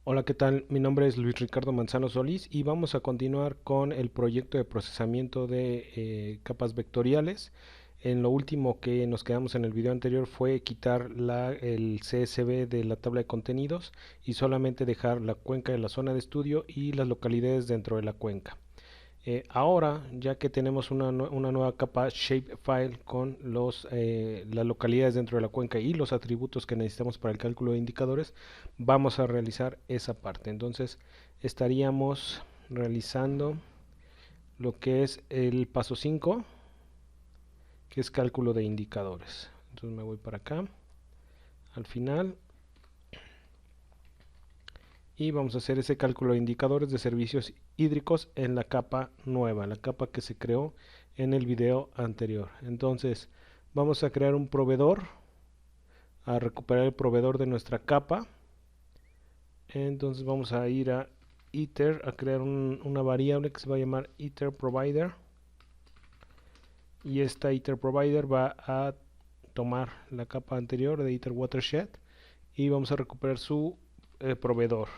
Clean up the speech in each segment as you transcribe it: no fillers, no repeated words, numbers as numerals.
Hola, ¿qué tal? Mi nombre es Luis Ricardo Manzano Solís y vamos a continuar con el proyecto de procesamiento de capas vectoriales. En lo último que nos quedamos en el video anterior fue quitar el CSV de la tabla de contenidos y solamente dejar la cuenca de la zona de estudio y las localidades dentro de la cuenca. Ahora, ya que tenemos una nueva capa shapefile con las localidades dentro de la cuenca y los atributos que necesitamos para el cálculo de indicadores, vamos a realizar esa parte. Entonces, estaríamos realizando lo que es el paso 5, que es cálculo de indicadores. Entonces me voy para acá, al final, y vamos a hacer ese cálculo de indicadores de servicios hídricos en la capa nueva, la capa que se creó en el video anterior. Entonces vamos a crear un proveedor, a recuperar el proveedor de nuestra capa. Entonces vamos a ir a iter, a crear una variable que se va a llamar iter provider, y esta iter provider va a tomar la capa anterior de iter watershed y vamos a recuperar su proveedor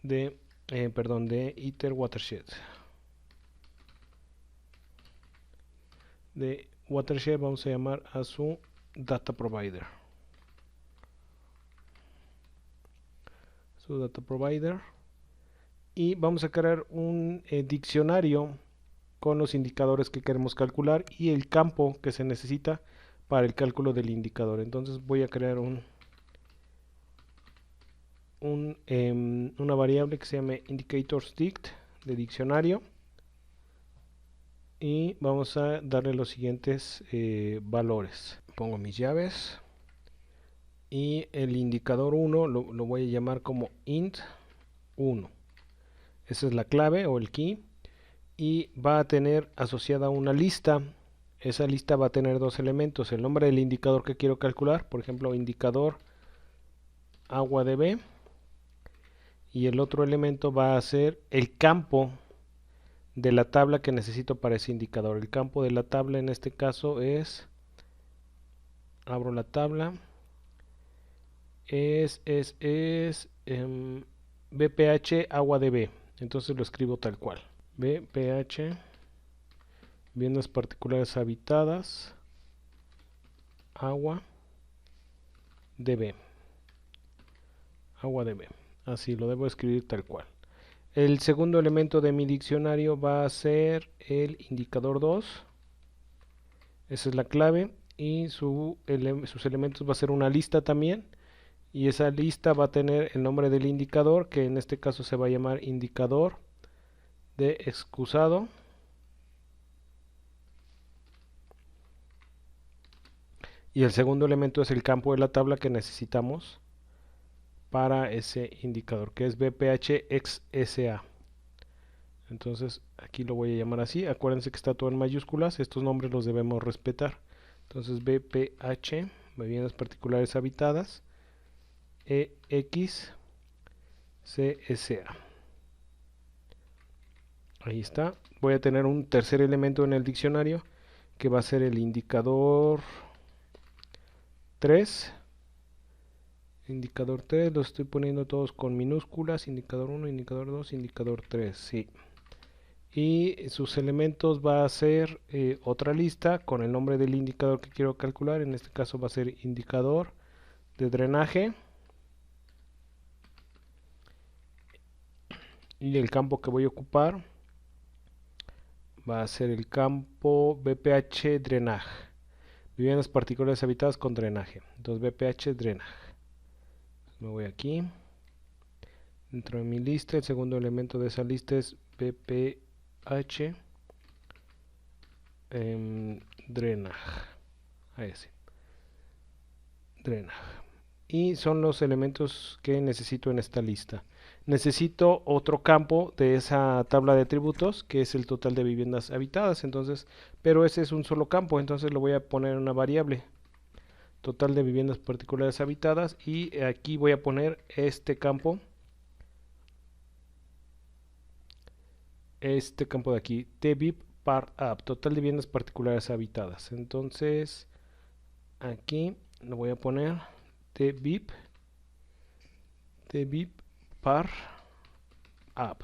de de iter watershed. De watershed vamos a llamar a su data provider. Y vamos a crear un diccionario con los indicadores que queremos calcular y el campo que se necesita para el cálculo del indicador. Entonces voy a crear una variable que se llame indicatorsdict de diccionario y vamos a darle los siguientes valores. Pongo mis llaves y el indicador 1 lo voy a llamar como int 1. Esa es la clave o el key y va a tener asociada una lista. Esa lista va a tener dos elementos: el nombre del indicador que quiero calcular, por ejemplo indicador agua de B, y el otro elemento va a ser el campo de la tabla que necesito para ese indicador. El campo de la tabla en este caso es, abro la tabla, BPH agua de B. Entonces lo escribo tal cual: BPH viviendas particulares habitadas agua de B. Agua de B. Así lo debo escribir tal cual. El segundo elemento de mi diccionario va a ser el indicador 2. Esa es la clave y sus elementos va a ser una lista también. Y esa lista va a tener el nombre del indicador, que en este caso se va a llamar indicador de excusado. Y el segundo elemento es el campo de la tabla que necesitamos para ese indicador, que es BPHXSA. Entonces aquí lo voy a llamar así. Acuérdense que está todo en mayúsculas. Estos nombres los debemos respetar. Entonces BPH, viviendas particulares habitadas, EXCSA. Ahí está. Voy a tener un tercer elemento en el diccionario que va a ser el indicador 3. Indicador 3, los estoy poniendo todos con minúsculas: indicador 1, indicador 2, indicador 3, sí. Y sus elementos va a ser otra lista con el nombre del indicador que quiero calcular. En este caso va a ser indicador de drenaje, y el campo que voy a ocupar va a ser el campo BPH drenaje, viviendas particulares habitadas con drenaje. Entonces BPH drenaje. Me voy aquí dentro de mi lista. El segundo elemento de esa lista es BPH drenaje. Ahí sí, drenaje. Y son los elementos que necesito en esta lista. Necesito otro campo de esa tabla de atributos, que es el total de viviendas habitadas. Entonces, pero ese es un solo campo, entonces lo voy a poner en una variable: total de viviendas particulares habitadas, y aquí voy a poner este campo de aquí, tvip part up, total de viviendas particulares habitadas. Entonces aquí lo voy a poner tvip debip par app.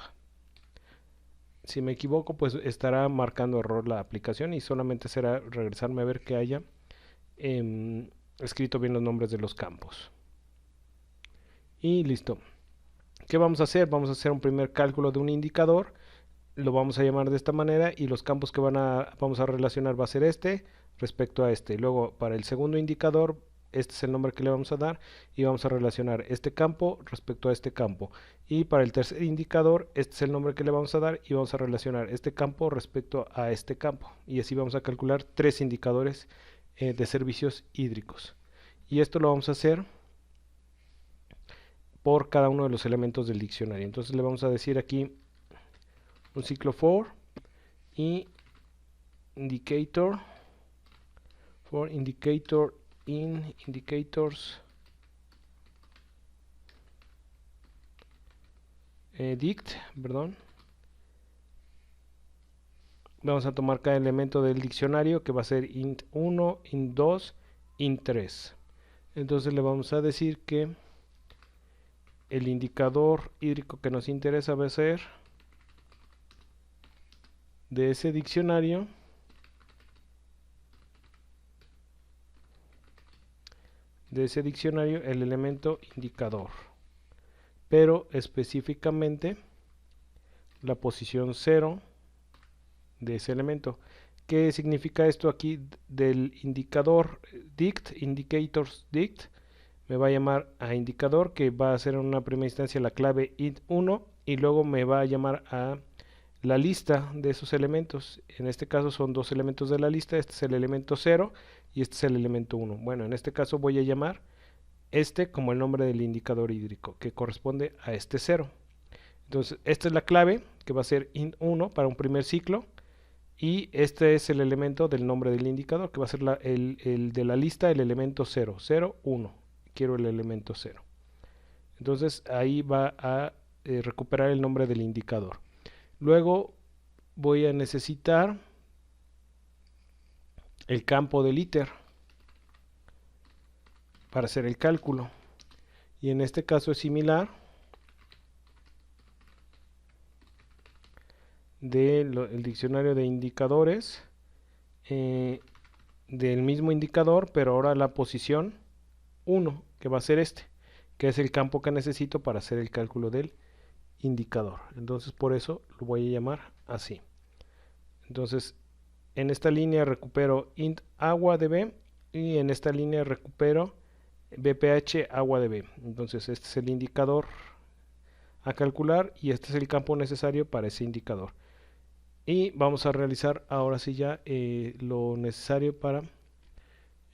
Si me equivoco, pues estará marcando error la aplicación y solamente será regresarme a ver que haya escrito bien los nombres de los campos. Y listo. ¿Qué vamos a hacer? Vamos a hacer un primer cálculo de un indicador. Lo vamos a llamar de esta manera y los campos que vamos a relacionar va a ser este respecto a este. Luego para el segundo indicador, este es el nombre que le vamos a dar y vamos a relacionar este campo respecto a este campo. Y para el tercer indicador, este es el nombre que le vamos a dar y vamos a relacionar este campo respecto a este campo. Y así vamos a calcular 3 indicadores de servicios hídricos. Y esto lo vamos a hacer por cada uno de los elementos del diccionario. Entonces le vamos a decir aquí un ciclo for y indicator for indicator in indicators dict, perdón. Vamos a tomar cada elemento del diccionario que va a ser int 1, int 2, int 3. Entonces le vamos a decir que el indicador hídrico que nos interesa va a ser de ese diccionario el elemento indicador, pero específicamente la posición 0 de ese elemento. ¿Qué significa esto aquí del indicador dict, indicators dict? Me va a llamar a indicador, que va a ser en una primera instancia la clave int1 y luego me va a llamar a la lista de esos elementos. En este caso son dos elementos de la lista, este es el elemento 0 y este es el elemento 1. Bueno, en este caso voy a llamar este como el nombre del indicador hídrico, que corresponde a este 0. Entonces, esta es la clave, que va a ser int1 para un primer ciclo, y este es el elemento del nombre del indicador, que va a ser el de la lista, el elemento 0, 0, 1. Quiero el elemento 0. Entonces, ahí va a recuperar el nombre del indicador. Luego voy a necesitar el campo del iter para hacer el cálculo. Y en este caso es similar del diccionario de indicadores del mismo indicador, pero ahora la posición 1, que va a ser este, que es el campo que necesito para hacer el cálculo del indicador. Entonces por eso lo voy a llamar así. Entonces en esta línea recupero int agua de B y en esta línea recupero bph agua de B. Entonces este es el indicador a calcular y este es el campo necesario para ese indicador. Y vamos a realizar ahora sí ya lo necesario para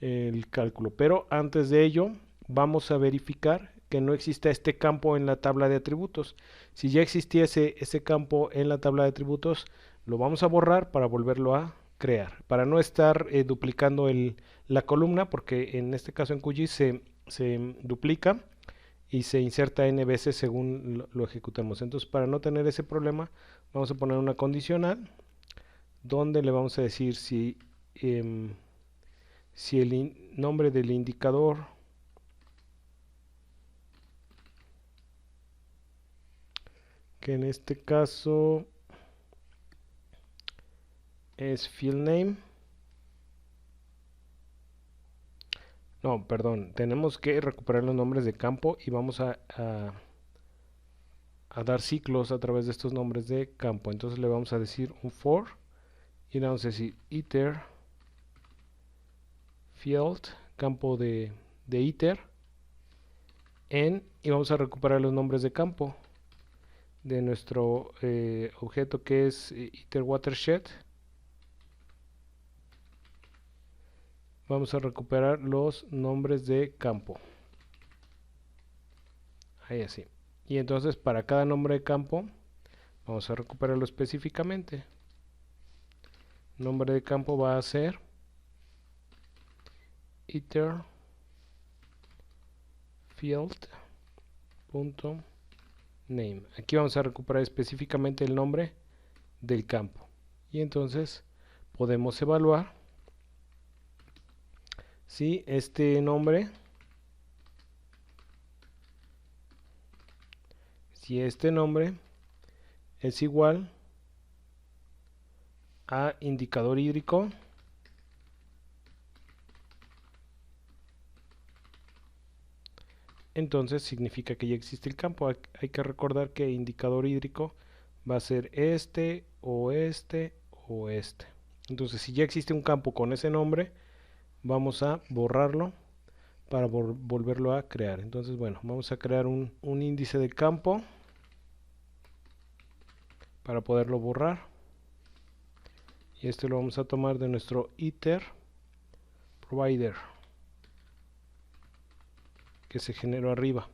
el cálculo. Pero antes de ello vamos a verificar que no exista este campo en la tabla de atributos. Si ya existiese ese campo en la tabla de atributos, lo vamos a borrar para volverlo a crear, para no estar duplicando la columna, porque en este caso en QGIS se duplica y se inserta n veces según lo ejecutemos. Entonces, para no tener ese problema, vamos a poner una condicional donde le vamos a decir si el nombre del indicador que en este caso es field name. No, perdón, tenemos que recuperar los nombres de campo y vamos a dar ciclos a través de estos nombres de campo. Entonces le vamos a decir un for y le vamos a decir iter field, campo de iter en, y vamos a recuperar los nombres de campo de nuestro objeto que es iter watershed. Vamos a recuperar los nombres de campo, ahí así. Y entonces para cada nombre de campo vamos a recuperarlo específicamente. Nombre de campo va a ser iter field.name. Aquí vamos a recuperar específicamente el nombre del campo. Y entonces podemos evaluar si este nombre si este nombre es igual a indicador hídrico entonces significa que ya existe el campo. Hay que recordar que indicador hídrico va a ser este o este o este. Entonces si ya existe un campo con ese nombre, vamos a borrarlo para volverlo a crear. Entonces bueno, vamos a crear un índice de campo para poderlo borrar. Y este lo vamos a tomar de nuestro iter provider que se generó arriba.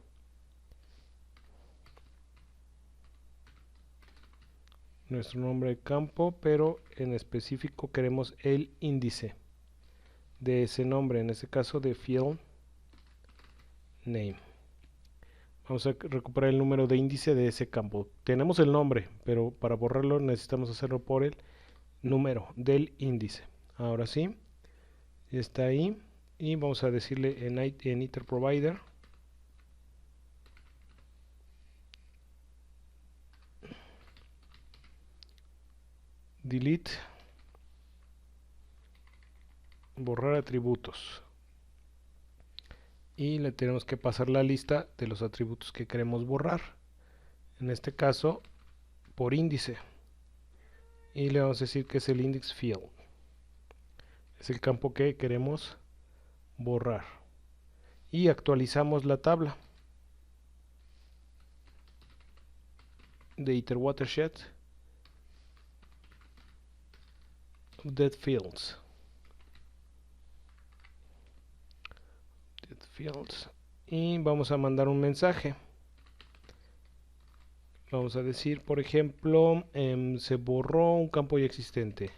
Nuestro nombre de campo, pero en específico queremos el índice de ese nombre, en este caso de field name. Vamos a recuperar el número de índice de ese campo. Tenemos el nombre, pero para borrarlo necesitamos hacerlo por el número del índice. Ahora sí, está ahí. Y vamos a decirle en iter provider delete, borrar atributos. Y le tenemos que pasar la lista de los atributos que queremos borrar. En este caso, por índice. Y le vamos a decir que es el index field. Es el campo que queremos borrar. Y actualizamos la tabla de iter watershed update fields. Y vamos a mandar un mensaje. Vamos a decir, por ejemplo, se borró un campo ya existente.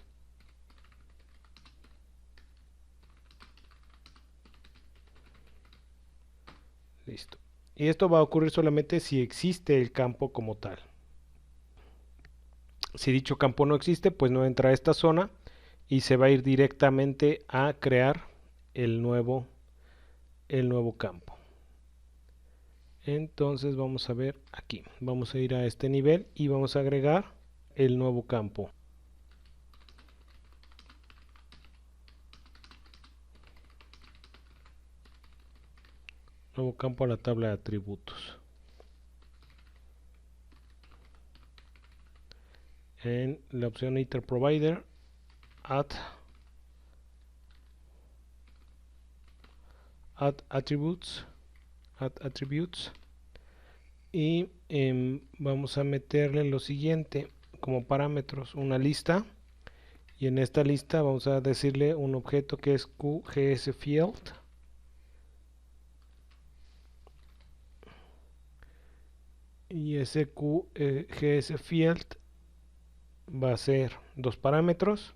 Listo. Y esto va a ocurrir solamente si existe el campo como tal. Si dicho campo no existe, pues no entra a esta zona y se va a ir directamente a crear el nuevo campo. Entonces vamos a ver aquí, vamos a ir a este nivel y vamos a agregar el nuevo campo. Nuevo campo a la tabla de atributos. En la opción iter provider, add attributes, y vamos a meterle lo siguiente como parámetros, una lista, y en esta lista vamos a decirle un objeto que es QGSField, y ese QGSField va a ser dos parámetros.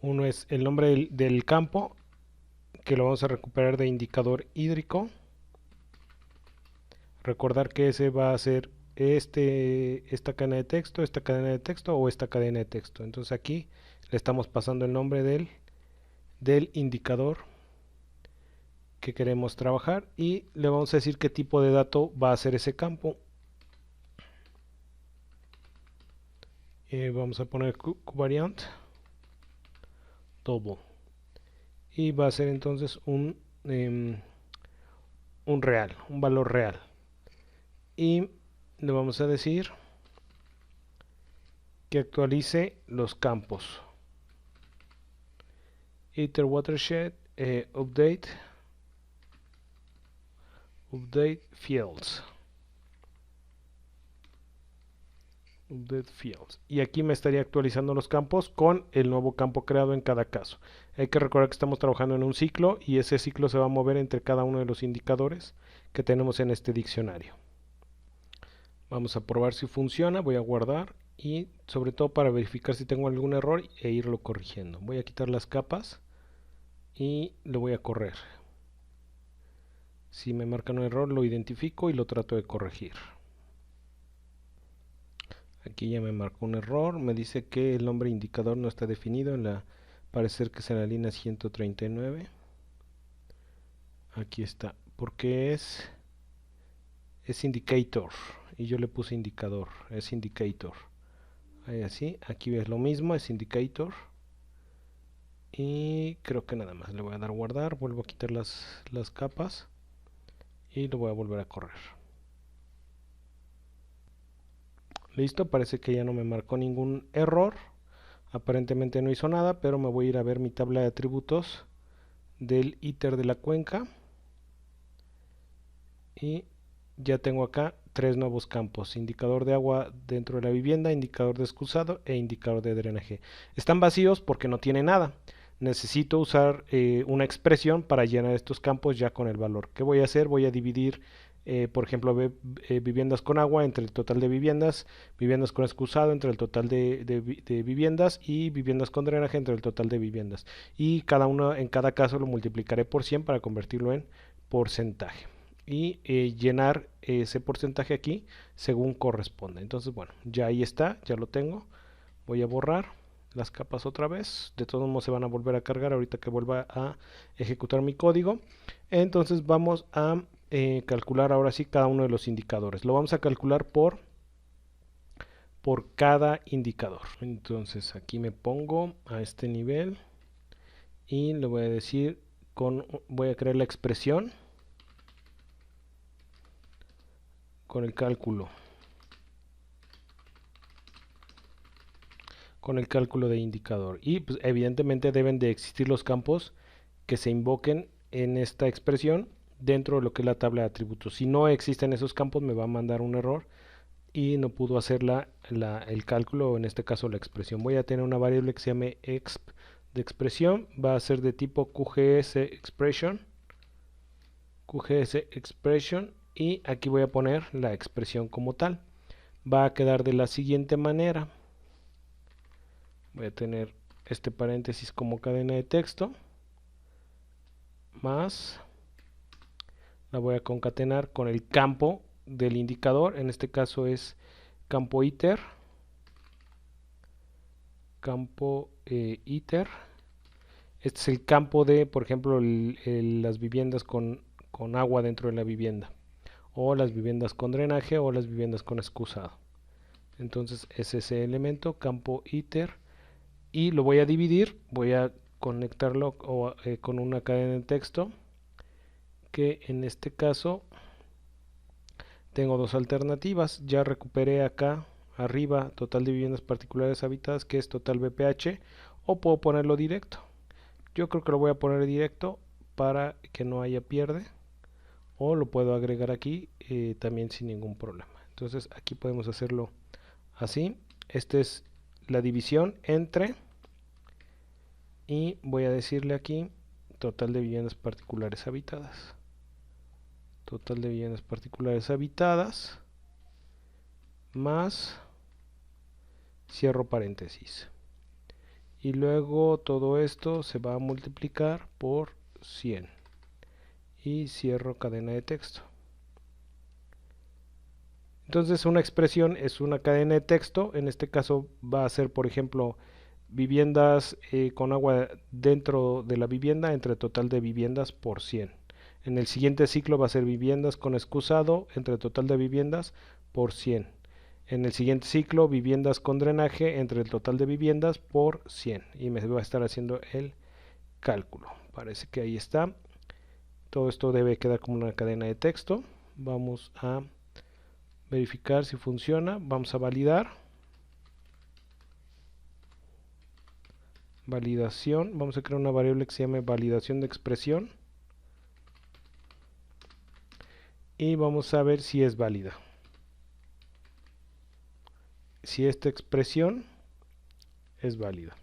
Uno es el nombre del campo, que lo vamos a recuperar de indicador hídrico. Recordar que ese va a ser esta cadena de texto, esta cadena de texto o esta cadena de texto. Entonces aquí le estamos pasando el nombre del indicador que queremos trabajar y le vamos a decir qué tipo de dato va a ser ese campo. Vamos a poner covariant double y va a ser entonces un real, un valor real, y le vamos a decir que actualice los campos. Iter watershed update fields. Y aquí me estaría actualizando los campos con el nuevo campo creado en cada caso. Hay que recordar que estamos trabajando en un ciclo y ese ciclo se va a mover entre cada uno de los indicadores que tenemos en este diccionario. Vamos a probar si funciona, voy a guardar y sobre todo para verificar si tengo algún error e irlo corrigiendo. Voy a quitar las capas y lo voy a correr. Si me marcan un error lo identifico y lo trato de corregir. Aquí ya me marcó un error, me dice que el nombre indicador no está definido parece que es en la línea 139. Aquí está, porque es es indicator y yo le puse indicador, es indicator. Ahí así, aquí es lo mismo, es indicator. Y creo que nada más le voy a dar guardar, vuelvo a quitar las capas y lo voy a volver a correr. Listo, parece que ya no me marcó ningún error. Aparentemente no hizo nada, pero me voy a ir a ver mi tabla de atributos del ITER de la cuenca. Y ya tengo acá 3 nuevos campos: indicador de agua dentro de la vivienda, indicador de excusado e indicador de drenaje. Están vacíos porque no tiene nada. Necesito usar una expresión para llenar estos campos ya con el valor. ¿Qué voy a hacer? Voy a dividir, por ejemplo, viviendas con agua entre el total de viviendas, viviendas con excusado entre el total de viviendas y viviendas con drenaje entre el total de viviendas. Y cada uno, en cada caso lo multiplicaré por 100 para convertirlo en porcentaje y llenar ese porcentaje aquí según corresponde. Entonces, bueno, ya ahí está, ya lo tengo. Voy a borrar las capas otra vez. De todos modos se van a volver a cargar ahorita que vuelva a ejecutar mi código. Entonces vamos a calcular ahora sí cada uno de los indicadores. Lo vamos a calcular por cada indicador. Entonces aquí me pongo a este nivel y le voy a decir voy a crear la expresión con el cálculo de indicador, y pues, evidentemente deben de existir los campos que se invoquen en esta expresión dentro de lo que es la tabla de atributos. Si no existen esos campos me va a mandar un error y no pudo hacer el cálculo, o en este caso la expresión. Voy a tener una variable que se llame exp de expresión, va a ser de tipo QGS expression, y aquí voy a poner la expresión como tal. Va a quedar de la siguiente manera: voy a tener este paréntesis como cadena de texto, más la voy a concatenar con el campo del indicador, en este caso es campo ITER, este es el campo de, por ejemplo, las viviendas con agua dentro de la vivienda, o las viviendas con drenaje, o las viviendas con excusado. Entonces es ese elemento, campo ITER, y lo voy a dividir, voy a conectarlo con una cadena de texto, que en este caso tengo dos alternativas. Ya recuperé acá arriba total de viviendas particulares habitadas, que es total BPH, o puedo ponerlo directo. Yo creo que lo voy a poner directo para que no haya pierde, o lo puedo agregar aquí también sin ningún problema. Entonces aquí podemos hacerlo así. Esta es la división entre, y voy a decirle aquí total de viviendas particulares habitadas. Total de viviendas particulares habitadas más, cierro paréntesis, y luego todo esto se va a multiplicar por 100 y cierro cadena de texto. Entonces una expresión es una cadena de texto. En este caso va a ser, por ejemplo, viviendas con agua dentro de la vivienda entre total de viviendas por 100. En el siguiente ciclo va a ser viviendas con excusado entre total de viviendas por 100. En el siguiente ciclo, viviendas con drenaje entre el total de viviendas por 100. Y me va a estar haciendo el cálculo. Parece que ahí está. Todo esto debe quedar como una cadena de texto. Vamos a verificar si funciona. Vamos a validar. Validación. Vamos a crear una variable que se llame validación de expresión. Y vamos a ver si es válida. Si esta expresión es válida.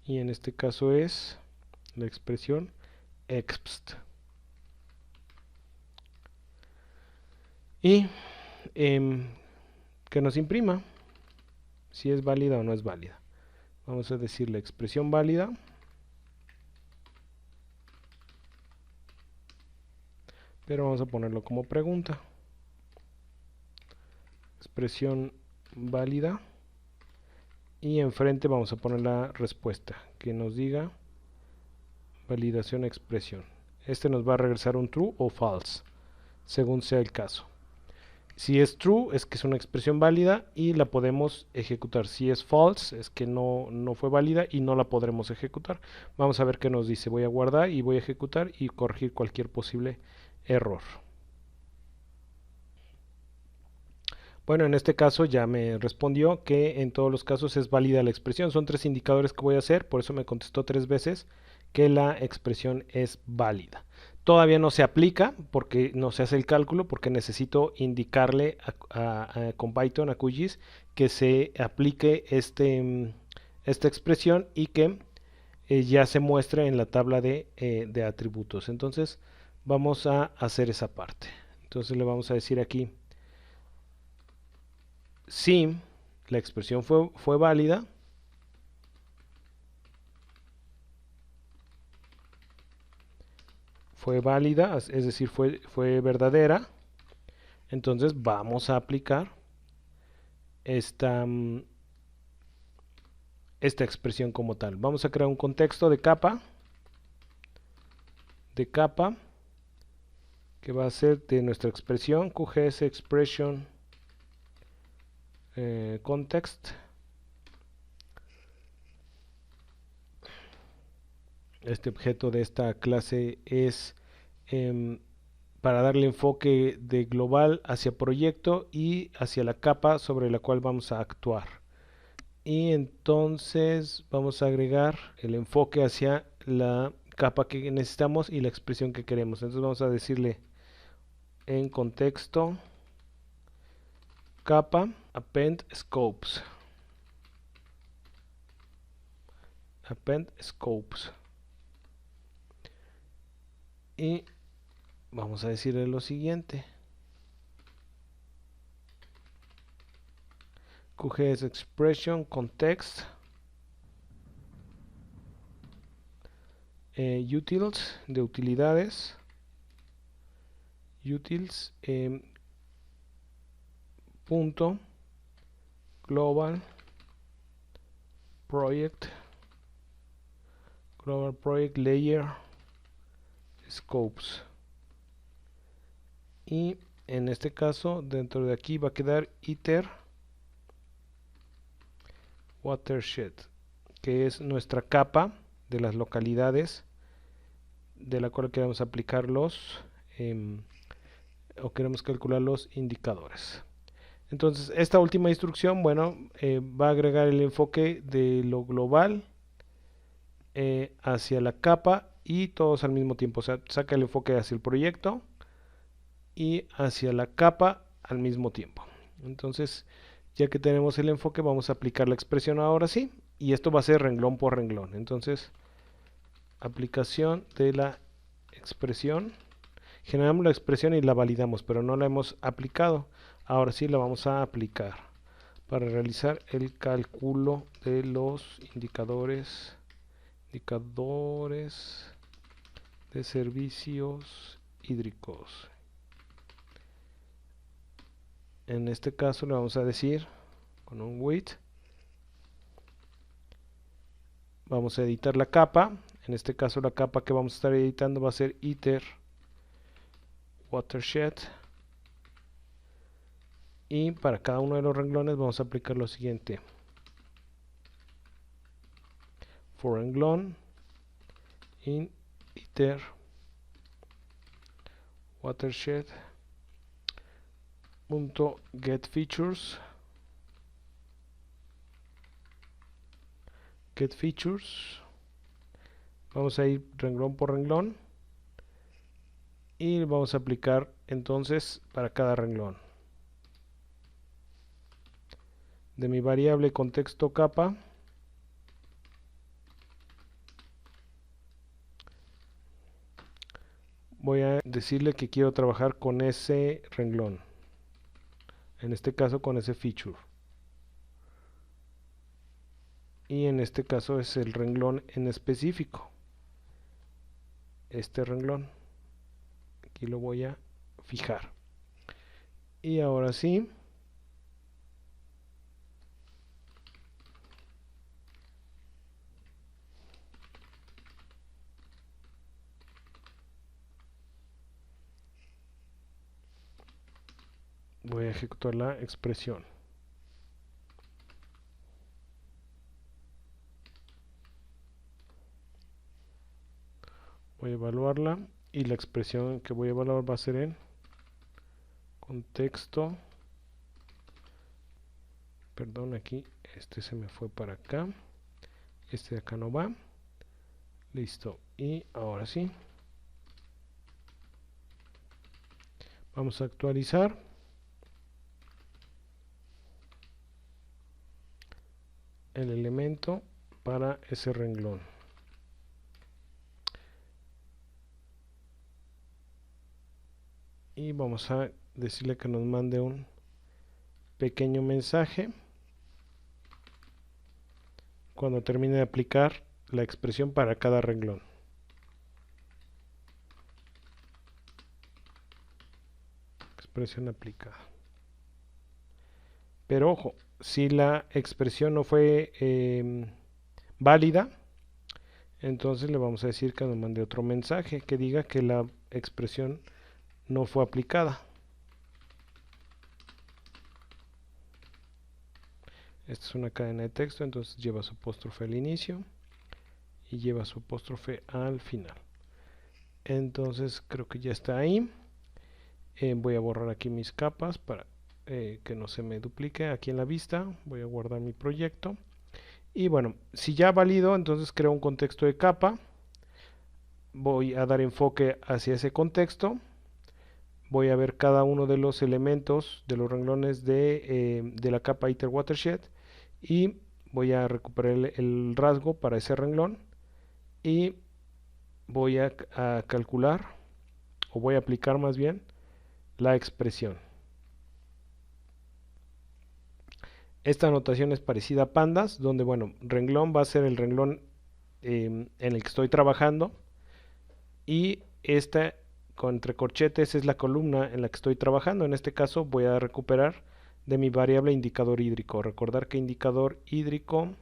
Y en este caso es la expresión exp. Y que nos imprima si es válida o no es válida. Vamos a decir la expresión válida. Pero vamos a ponerlo como pregunta. Expresión válida. Y enfrente vamos a poner la respuesta que nos diga validación expresión. Este nos va a regresar un true o false, según sea el caso. Si es true, es que es una expresión válida y la podemos ejecutar. Si es false, es que no fue válida y no la podremos ejecutar. Vamos a ver qué nos dice. Voy a guardar y voy a ejecutar y corregir cualquier posible error. Bueno, en este caso ya me respondió que en todos los casos es válida la expresión. Son 3 indicadores que voy a hacer, por eso me contestó 3 veces que la expresión es válida. Todavía no se aplica porque no se hace el cálculo, porque necesito indicarle con Python, a QGIS, que se aplique esta expresión y que ya se muestre en la tabla de atributos. Entonces vamos a hacer esa parte. Entonces le vamos a decir aquí, si la expresión fue válida, es decir, fue verdadera, entonces vamos a aplicar esta, esta expresión como tal. Vamos a crear un contexto de capa, que va a ser de nuestra expresión, QGS expression context. Este objeto de esta clase es para darle enfoque de global hacia proyecto y hacia la capa sobre la cual vamos a actuar. Y entonces vamos a agregar el enfoque hacia la capa que necesitamos y la expresión que queremos. Entonces vamos a decirle en contexto capa append scopes. Y vamos a decirle lo siguiente: QGS expression context utils de utilidades, utils punto global project layer scopes. Y en este caso dentro de aquí va a quedar iter watershed, que es nuestra capa de las localidades de la cual queremos aplicar o queremos calcular los indicadores. Entonces esta última instrucción, bueno, va a agregar el enfoque de lo global hacia la capa y todos al mismo tiempo. O sea, saca el enfoque hacia el proyecto y hacia la capa al mismo tiempo. Entonces, ya que tenemos el enfoque, vamos a aplicar la expresión ahora sí. Y esto va a ser renglón por renglón. Entonces, aplicación de la expresión. Generamos la expresión y la validamos, pero no la hemos aplicado. Ahora sí la vamos a aplicar para realizar el cálculo de los indicadores de servicios hídricos. En este caso le vamos a decir con un with, vamos a editar la capa. En este caso la capa que vamos a estar editando va a ser iter watershed, y para cada uno de los renglones vamos a aplicar lo siguiente: for renglón in iter watershed get features vamos a ir renglón por renglón y vamos a aplicar entonces para cada renglón. De mi variable contexto capa voy a decirle que quiero trabajar con ese renglón, en este caso con ese feature, y en este caso es el renglón en específico, este renglón. Aquí lo voy a fijar. Y ahora sí, Voy a ejecutar la expresión. Voy a evaluarla y la expresión que voy a evaluar va a ser en contexto. Perdón, aquí este se me fue para acá. Este de acá no va. Listo. Y ahora sí. Vamos a actualizar. El elemento para ese renglón. Y vamos a decirle que nos mande un pequeño mensaje cuando termine de aplicar la expresión para cada renglón. Expresión aplicada. Pero ojo, si la expresión no fue válida, entonces le vamos a decir que nos mande otro mensaje que diga que la expresión no fue aplicada. Esta es una cadena de texto, entonces lleva su apóstrofe al inicio y lleva su apóstrofe al final. Entonces creo que ya está ahí. Voy a borrar aquí mis capas para que no se me duplique aquí en la vista. Voy a guardar mi proyecto. Y bueno, si ya valido, entonces creo un contexto de capa. Voy a dar enfoque hacia ese contexto. Voy a ver cada uno de los elementos de los renglones de la capa ITER Watershed y voy a recuperar el rasgo para ese renglón y voy a calcular, o voy a aplicar más bien, la expresión. Esta notación es parecida a pandas, donde bueno, renglón va a ser el renglón en el que estoy trabajando y esta entre corchetes es la columna en la que estoy trabajando. En este caso voy a recuperar de mi variable indicador hídrico. Recordar que indicador hídrico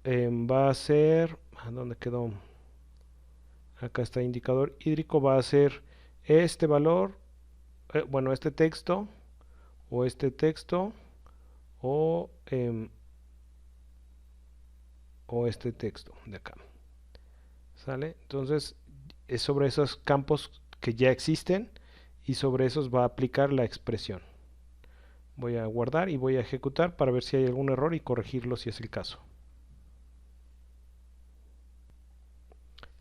va a ser, ¿dónde quedó? Acá está, indicador hídrico va a ser este valor, bueno, este texto o este texto o este texto de acá. ¿Sale? Entonces es sobre esos campos que ya existen y sobre esos va a aplicar la expresión. Voy a guardar y voy a ejecutar para ver si hay algún error y corregirlo si es el caso.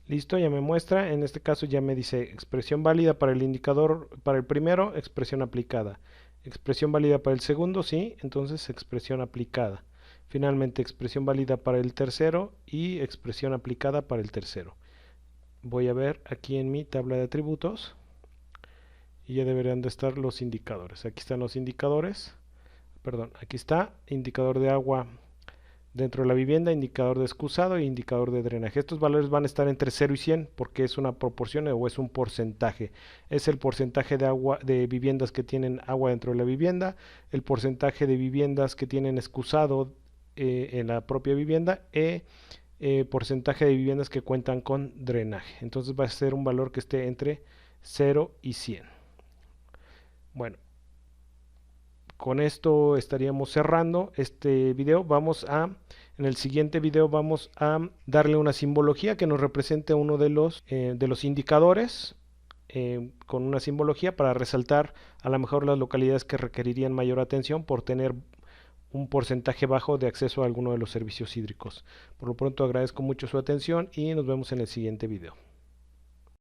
Listo, ya me muestra, en este caso ya me dice expresión válida para el indicador, para el primero, expresión aplicada. Expresión válida para el segundo, sí, entonces expresión aplicada. Finalmente expresión válida para el tercero y expresión aplicada para el tercero. Voy a ver aquí en mi tabla de atributos y ya deberían de estar los indicadores. Aquí están los indicadores, perdón, aquí está indicador de agua dentro de la vivienda, indicador de excusado e indicador de drenaje. Estos valores van a estar entre 0 y 100 porque es una proporción o es un porcentaje. Es el porcentaje de agua de viviendas que tienen agua dentro de la vivienda, el porcentaje de viviendas que tienen excusado en la propia vivienda porcentaje de viviendas que cuentan con drenaje. Entonces va a ser un valor que esté entre 0 y 100. Bueno, con esto estaríamos cerrando este video. En el siguiente video vamos a darle una simbología que nos represente uno de los indicadores con una simbología para resaltar a lo mejor las localidades que requerirían mayor atención por tener un porcentaje bajo de acceso a alguno de los servicios hídricos. Por lo pronto agradezco mucho su atención y nos vemos en el siguiente video.